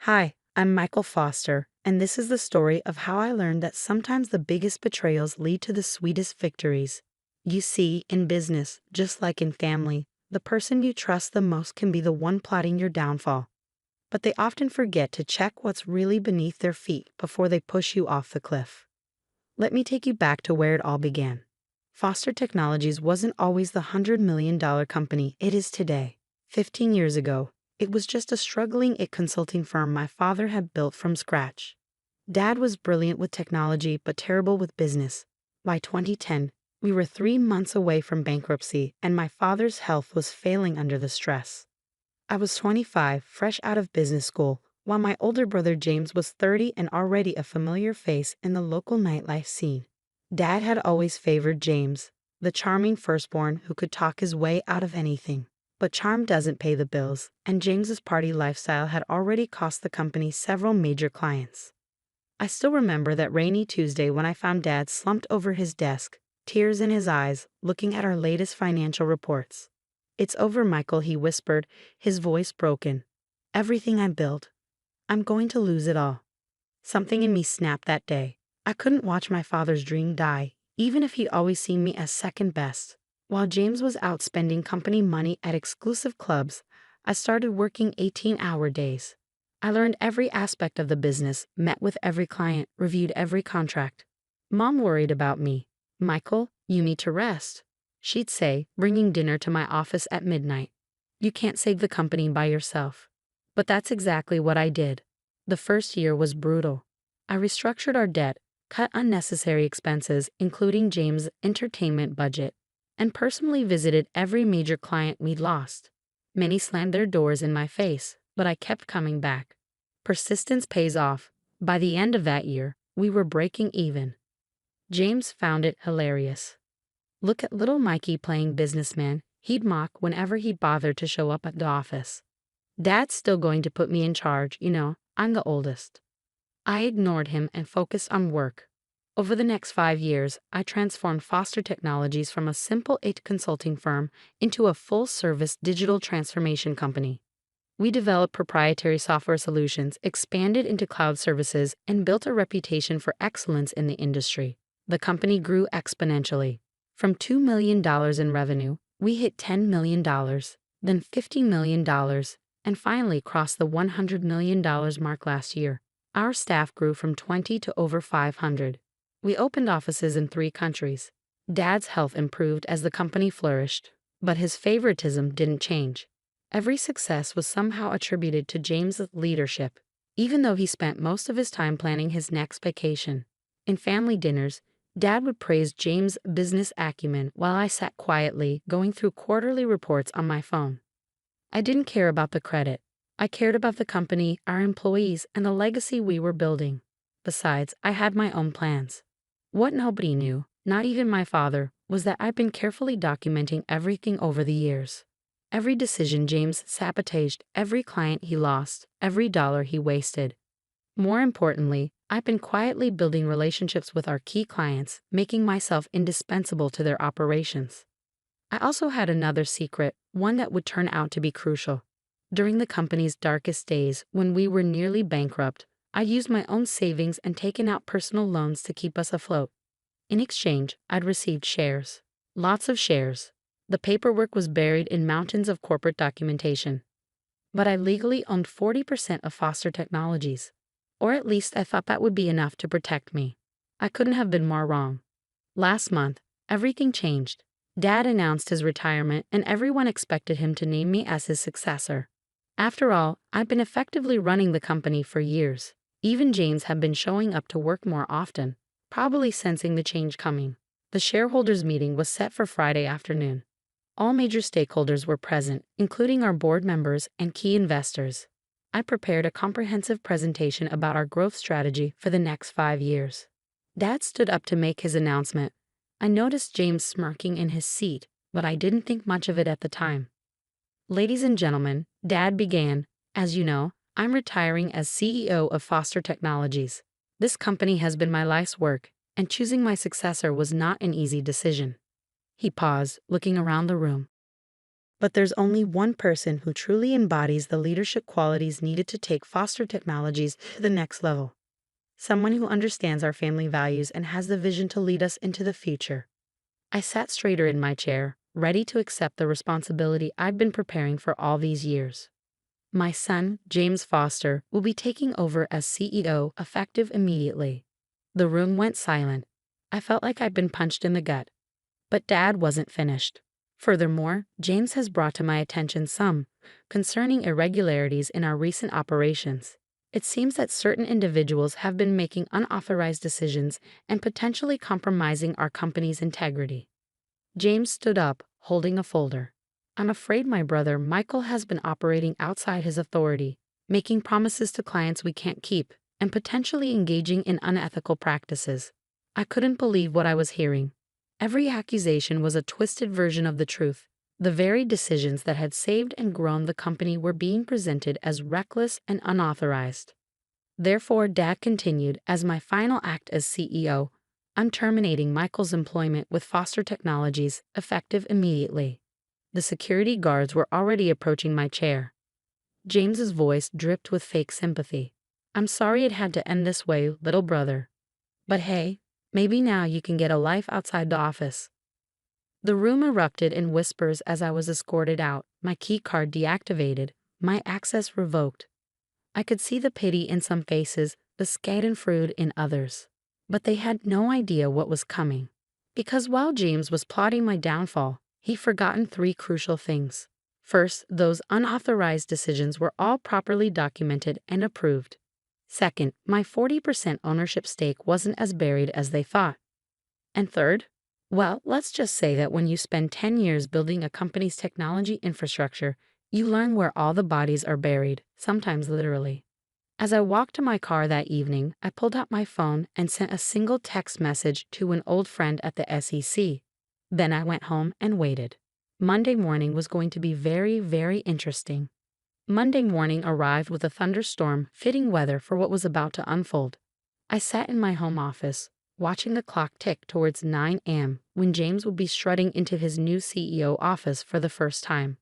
Hi, I'm Michael Foster, and this is the story of how I learned that sometimes the biggest betrayals lead to the sweetest victories. You see, in business, just like in family, the person you trust the most can be the one plotting your downfall. But they often forget to check what's really beneath their feet before they push you off the cliff. Let me take you back to where it all began. Foster Technologies wasn't always the $100 million company it is today. 15 years ago, it was just a struggling consulting firm my father had built from scratch. Dad was brilliant with technology but terrible with business. By 2010, we were 3 months away from bankruptcy, and my father's health was failing under the stress. I was 25, fresh out of business school, while my older brother James was 30 and already a familiar face in the local nightlife scene. Dad had always favored James, the charming firstborn who could talk his way out of anything. But charm doesn't pay the bills, and James's party lifestyle had already cost the company several major clients. I still remember that rainy Tuesday when I found Dad slumped over his desk, tears in his eyes, looking at our latest financial reports. "It's over, Michael," he whispered, his voice broken. "Everything I built. I'm going to lose it all." Something in me snapped that day. I couldn't watch my father's dream die, even if he'd always seen me as second best. While James was out spending company money at exclusive clubs, I started working 18-hour days. I learned every aspect of the business, met with every client, reviewed every contract. Mom worried about me. "Michael, you need to rest," she'd say, bringing dinner to my office at midnight. "You can't save the company by yourself." But that's exactly what I did. The first year was brutal. I restructured our debt, cut unnecessary expenses, including James' entertainment budget, and personally visited every major client we'd lost. Many slammed their doors in my face, but I kept coming back. Persistence pays off. By the end of that year, we were breaking even. James found it hilarious. "Look at little Mikey playing businessman," he'd mock whenever he bothered to show up at the office. "Dad's still going to put me in charge, I'm the oldest." I ignored him and focused on work. Over the next 5 years, I transformed Foster Technologies from a simple consulting firm into a full-service digital transformation company. We developed proprietary software solutions, expanded into cloud services, and built a reputation for excellence in the industry. The company grew exponentially. From $2 million in revenue, we hit $10 million, then $50 million, and finally crossed the $100 million mark last year. Our staff grew from 20 to over 500. We opened offices in 3 countries. Dad's health improved as the company flourished, but his favoritism didn't change. Every success was somehow attributed to James's leadership, even though he spent most of his time planning his next vacation. In family dinners, Dad would praise James' business acumen while I sat quietly going through quarterly reports on my phone. I didn't care about the credit. I cared about the company, our employees, and the legacy we were building. Besides, I had my own plans. What nobody knew, not even my father, was that I'd been carefully documenting everything over the years. Every decision James sabotaged, every client he lost, every dollar he wasted. More importantly, I've been quietly building relationships with our key clients, making myself indispensable to their operations. I also had another secret, one that would turn out to be crucial. During the company's darkest days, when we were nearly bankrupt, I'd used my own savings and taken out personal loans to keep us afloat. In exchange, I'd received shares. Lots of shares. The paperwork was buried in mountains of corporate documentation. But I legally owned 40% of Foster Technologies. Or at least I thought that would be enough to protect me. I couldn't have been more wrong. Last month, everything changed. Dad announced his retirement, and everyone expected him to name me as his successor. After all, I've been effectively running the company for years. Even James had been showing up to work more often, probably sensing the change coming. The shareholders' meeting was set for Friday afternoon. All major stakeholders were present, including our board members and key investors. I prepared a comprehensive presentation about our growth strategy for the next 5 years. Dad stood up to make his announcement. I noticed James smirking in his seat, but I didn't think much of it at the time. "Ladies and gentlemen," Dad began, "as you know, I'm retiring as CEO of Foster Technologies. This company has been my life's work, and choosing my successor was not an easy decision." He paused, looking around the room. But there's only one person who truly embodies the leadership qualities needed to take Foster Technologies to the next level. Someone who understands our family values and has the vision to lead us into the future. I sat straighter in my chair, ready to accept the responsibility I've been preparing for all these years. My son, James Foster, will be taking over as CEO effective immediately. The room went silent. I felt like I'd been punched in the gut. But Dad wasn't finished. Furthermore, James has brought to my attention some concerning irregularities in our recent operations. It seems that certain individuals have been making unauthorized decisions and potentially compromising our company's integrity. James stood up, holding a folder. I'm afraid my brother Michael has been operating outside his authority, making promises to clients we can't keep, and potentially engaging in unethical practices. I couldn't believe what I was hearing. Every accusation was a twisted version of the truth. The very decisions that had saved and grown the company were being presented as reckless and unauthorized. Therefore, Dad continued, as my final act as CEO, I'm terminating Michael's employment with Foster Technologies, effective immediately. The security guards were already approaching my chair. James's voice dripped with fake sympathy. I'm sorry it had to end this way, little brother. But hey, maybe now you can get a life outside the office. The room erupted in whispers as I was escorted out, my key card deactivated, my access revoked. I could see the pity in some faces, the schadenfreude in others. But they had no idea what was coming. Because while James was plotting my downfall, he'd forgotten three crucial things. First, those unauthorized decisions were all properly documented and approved. Second, my 40% ownership stake wasn't as buried as they thought. And third, well, let's just say that when you spend 10 years building a company's technology infrastructure, you learn where all the bodies are buried, sometimes literally. As I walked to my car that evening, I pulled out my phone and sent a single text message to an old friend at the SEC. Then I went home and waited. Monday morning was going to be very, very interesting. Monday morning arrived with a thunderstorm, fitting weather for what was about to unfold. I sat in my home office, watching the clock tick towards 9 a.m. when James would be strutting into his new CEO office for the first time.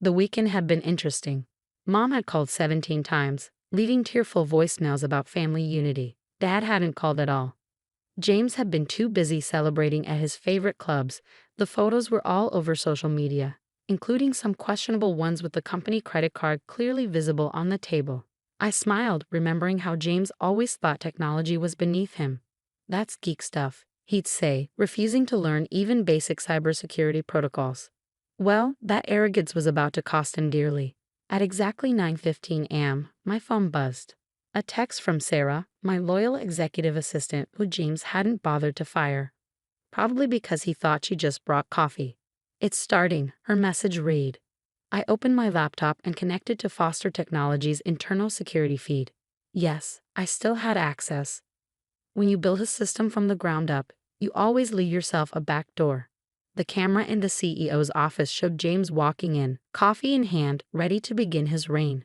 The weekend had been interesting. Mom had called 17 times, leaving tearful voicemails about family unity. Dad hadn't called at all. James had been too busy celebrating at his favorite clubs. The photos were all over social media, including some questionable ones with the company credit card clearly visible on the table. I smiled, remembering how James always thought technology was beneath him. That's geek stuff, he'd say, refusing to learn even basic cybersecurity protocols. Well, that arrogance was about to cost him dearly. At exactly 9:15 a.m., my phone buzzed. A text from Sarah, my loyal executive assistant who James hadn't bothered to fire. Probably because he thought she just brought coffee. It's starting, her message read. I opened my laptop and connected to Foster Technologies' internal security feed. Yes, I still had access. When you build a system from the ground up, you always leave yourself a back door. The camera in the CEO's office showed James walking in, coffee in hand, ready to begin his reign.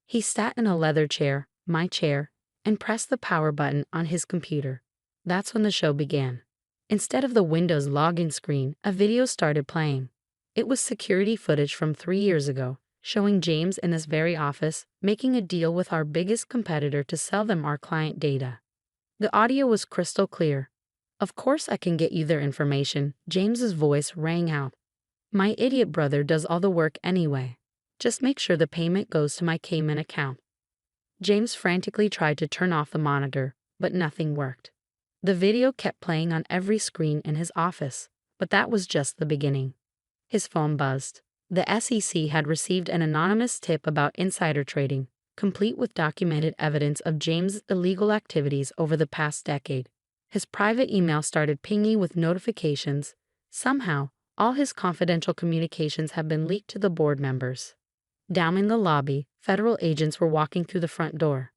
He sat in a leather chair, my chair, and pressed the power button on his computer. That's when the show began. Instead of the Windows login screen, a video started playing. It was security footage from 3 years ago, showing James in this very office, making a deal with our biggest competitor to sell them our client data. The audio was crystal clear. Of course I can get you their information, James's voice rang out. My idiot brother does all the work anyway. Just make sure the payment goes to my Cayman account. James frantically tried to turn off the monitor, but nothing worked. The video kept playing on every screen in his office, but that was just the beginning. His phone buzzed. The SEC had received an anonymous tip about insider trading, complete with documented evidence of James' illegal activities over the past decade. His private email started pinging with notifications. Somehow, all his confidential communications had been leaked to the board members. Down in the lobby, federal agents were walking through the front door.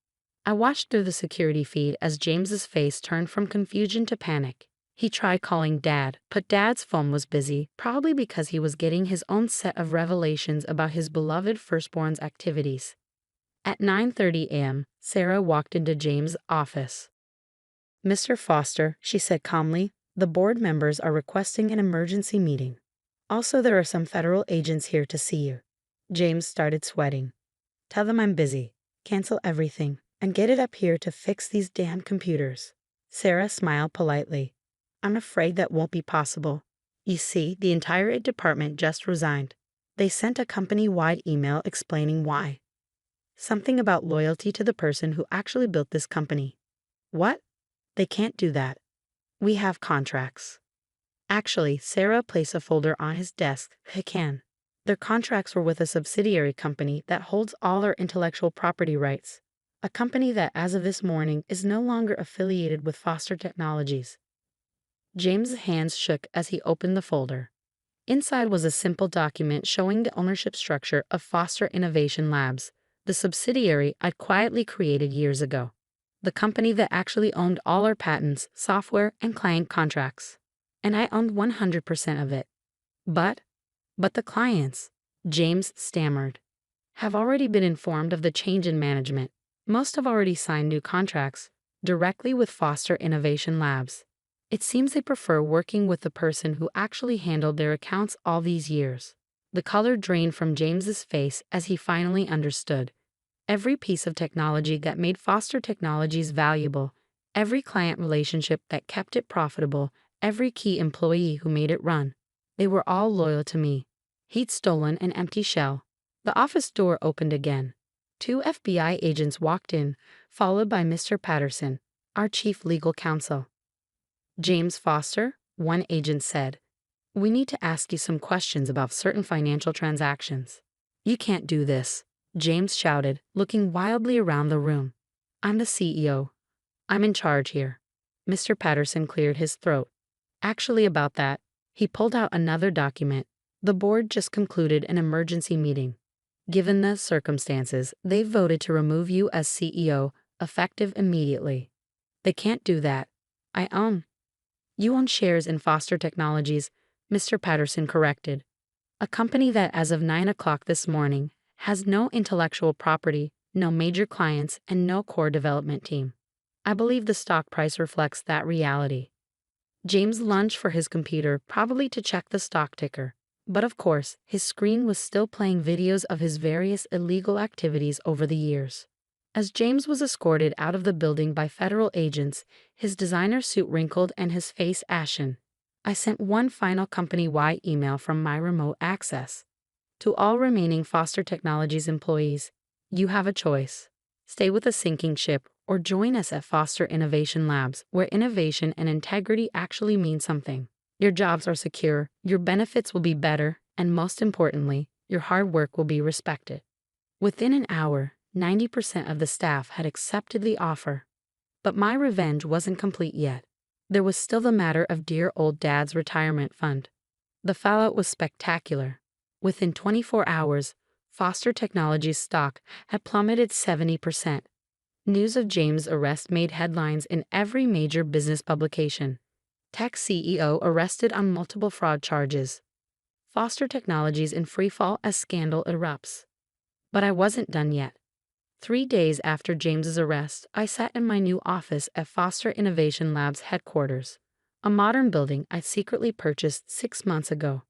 I watched through the security feed as James's face turned from confusion to panic. He tried calling Dad, but Dad's phone was busy, probably because he was getting his own set of revelations about his beloved firstborn's activities. At 9:30 a.m., Sarah walked into James' office. Mr. Foster, she said calmly, the board members are requesting an emergency meeting. Also, there are some federal agents here to see you. James started sweating. Tell them I'm busy. Cancel everything and get it up here to fix these damn computers. Sarah smiled politely. I'm afraid that won't be possible. You see, the entire department just resigned. They sent a company-wide email explaining why. Something about loyalty to the person who actually built this company. What? They can't do that. We have contracts. Actually, Sarah placed a folder on his desk. They can. Their contracts were with a subsidiary company that holds all our intellectual property rights. A company that, as of this morning, is no longer affiliated with Foster Technologies. James's hands shook as he opened the folder. Inside was a simple document showing the ownership structure of Foster Innovation Labs, the subsidiary I'd quietly created years ago. The company that actually owned all our patents, software, and client contracts. And I owned 100% of it. But the clients, James stammered, have already been informed of the change in management. Most have already signed new contracts directly with Foster Innovation Labs. It seems they prefer working with the person who actually handled their accounts all these years. The color drained from James's face as he finally understood. Every piece of technology that made Foster Technologies valuable, every client relationship that kept it profitable, every key employee who made it run. They were all loyal to me. He'd stolen an empty shell. The office door opened again. 2 FBI agents walked in, followed by Mr. Patterson, our chief legal counsel. James Foster, one agent said, we need to ask you some questions about certain financial transactions. You can't do this, James shouted, looking wildly around the room. I'm the CEO. I'm in charge here. Mr. Patterson cleared his throat. Actually, about that, he pulled out another document. The board just concluded an emergency meeting. Given the circumstances, they voted to remove you as CEO, effective immediately. They can't do that. You own shares in Foster Technologies, Mr. Patterson corrected. A company that, as of 9 o'clock this morning, has no intellectual property, no major clients, and no core development team. I believe the stock price reflects that reality. James lunged for his computer, probably to check the stock ticker. But of course, his screen was still playing videos of his various illegal activities over the years. As James was escorted out of the building by federal agents, his designer suit wrinkled and his face ashen, I sent one final company-wide email from my remote access. To all remaining Foster Technologies employees, you have a choice. Stay with a sinking ship or join us at Foster Innovation Labs, where innovation and integrity actually mean something. Your jobs are secure, your benefits will be better, and most importantly, your hard work will be respected. Within an hour, 90% of the staff had accepted the offer. But my revenge wasn't complete yet. There was still the matter of dear old Dad's retirement fund. The fallout was spectacular. Within 24 hours, Foster Technologies stock had plummeted 70%. News of James' arrest made headlines in every major business publication. Tech CEO arrested on multiple fraud charges. Foster Technologies in freefall as scandal erupts. But I wasn't done yet. 3 days after James's arrest, I sat in my new office at Foster Innovation Labs headquarters, a modern building I secretly purchased 6 months ago.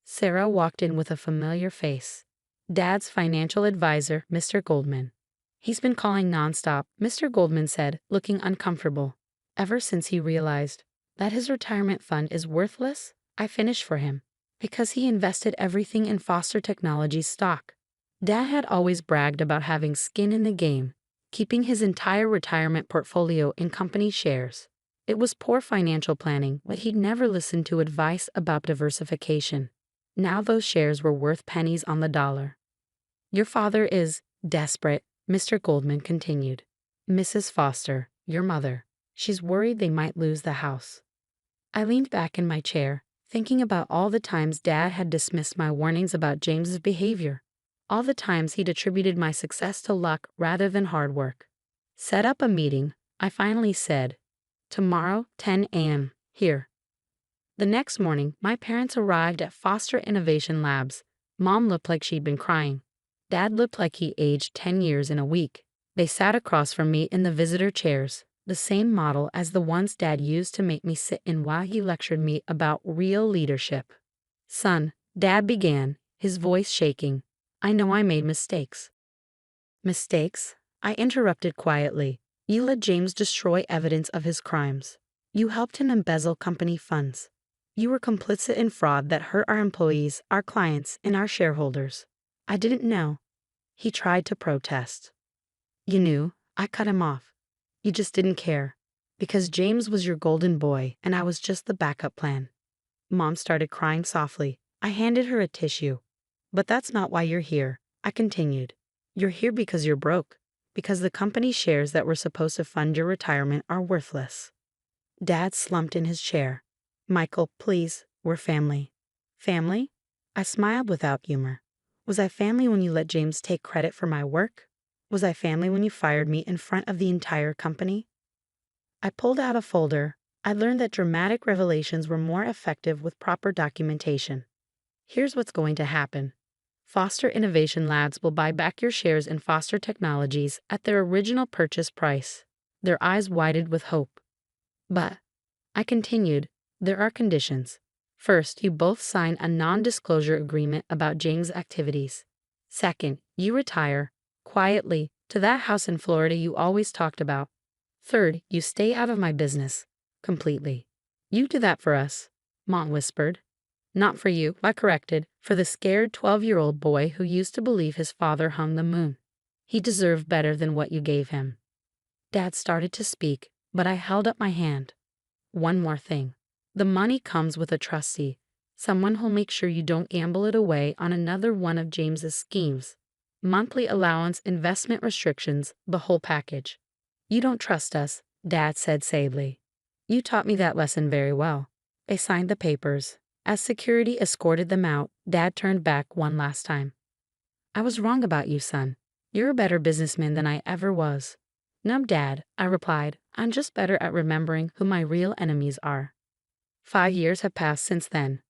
Sarah walked in with a familiar face. Dad's financial advisor, Mr. Goldman. He's been calling nonstop, Mr. Goldman said, looking uncomfortable. Ever since he realized that his retirement fund is worthless, I finished for him, because he invested everything in Foster Technologies stock. Dad had always bragged about having skin in the game, keeping his entire retirement portfolio in company shares. It was poor financial planning, but he'd never listened to advice about diversification. Now those shares were worth pennies on the dollar. Your father is desperate, Mr. Goldman continued. Mrs. Foster, your mother, she's worried they might lose the house. I leaned back in my chair, thinking about all the times Dad had dismissed my warnings about James's behavior. All the times he'd attributed my success to luck rather than hard work. Set up a meeting, I finally said. Tomorrow, 10 a.m., here. The next morning, my parents arrived at Foster Innovation Labs. Mom looked like she'd been crying. Dad looked like he aged 10 years in a week. They sat across from me in the visitor chairs, the same model as the ones Dad used to make me sit in while he lectured me about real leadership. Son, Dad began, his voice shaking. I know I made mistakes. Mistakes? I interrupted quietly. You let James destroy evidence of his crimes. You helped him embezzle company funds. You were complicit in fraud that hurt our employees, our clients, and our shareholders. I didn't know. He tried to protest. You knew. I cut him off. You just didn't care. Because James was your golden boy, and I was just the backup plan. Mom started crying softly. I handed her a tissue. But that's not why you're here, I continued. You're here because you're broke. Because the company shares that were supposed to fund your retirement are worthless. Dad slumped in his chair. Michael, please, we're family. Family? I smiled without humor. Was I family when you let James take credit for my work? Was I family when you fired me in front of the entire company? I pulled out a folder. I learned that dramatic revelations were more effective with proper documentation. Here's what's going to happen. Foster Innovation Labs will buy back your shares in Foster Technologies at their original purchase price. Their eyes widened with hope. But, I continued, there are conditions. First, you both sign a non-disclosure agreement about James' activities. Second, you retire, quietly, to that house in Florida you always talked about. Third, you stay out of my business. Completely. You do that for us, Mom whispered. Not for you, I corrected, for the scared 12-year-old boy who used to believe his father hung the moon. He deserved better than what you gave him. Dad started to speak, but I held up my hand. One more thing. The money comes with a trustee, someone who'll make sure you don't gamble it away on another one of James's schemes. Monthly allowance, investment restrictions, the whole package. You don't trust us, Dad said sadly. You taught me that lesson very well. I signed the papers. As security escorted them out, Dad turned back one last time. I was wrong about you, son. You're a better businessman than I ever was. No, Dad, I replied. I'm just better at remembering who my real enemies are. 5 years have passed since then.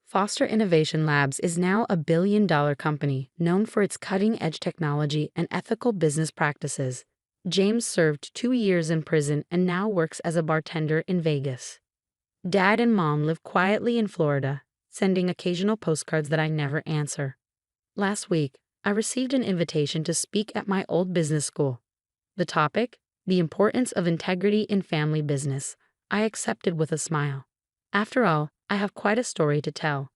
Foster Innovation Labs is now a billion-dollar company known for its cutting-edge technology and ethical business practices. James served 2 years in prison and now works as a bartender in Vegas. Dad and Mom live quietly in Florida, sending occasional postcards that I never answer. Last week, I received an invitation to speak at my old business school. The topic? The importance of integrity in family business. I accepted with a smile. After all, I have quite a story to tell.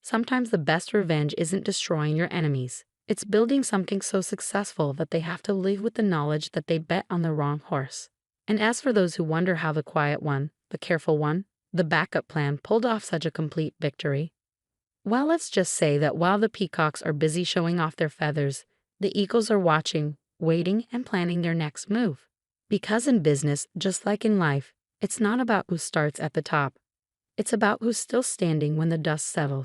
Sometimes the best revenge isn't destroying your enemies. It's building something so successful that they have to live with the knowledge that they bet on the wrong horse. And as for those who wonder how the quiet one, the careful one, the backup plan pulled off such a complete victory, well, let's just say that while the peacocks are busy showing off their feathers, the eagles are watching, waiting, and planning their next move. Because in business, just like in life, it's not about who starts at the top. It's about who's still standing when the dust settles.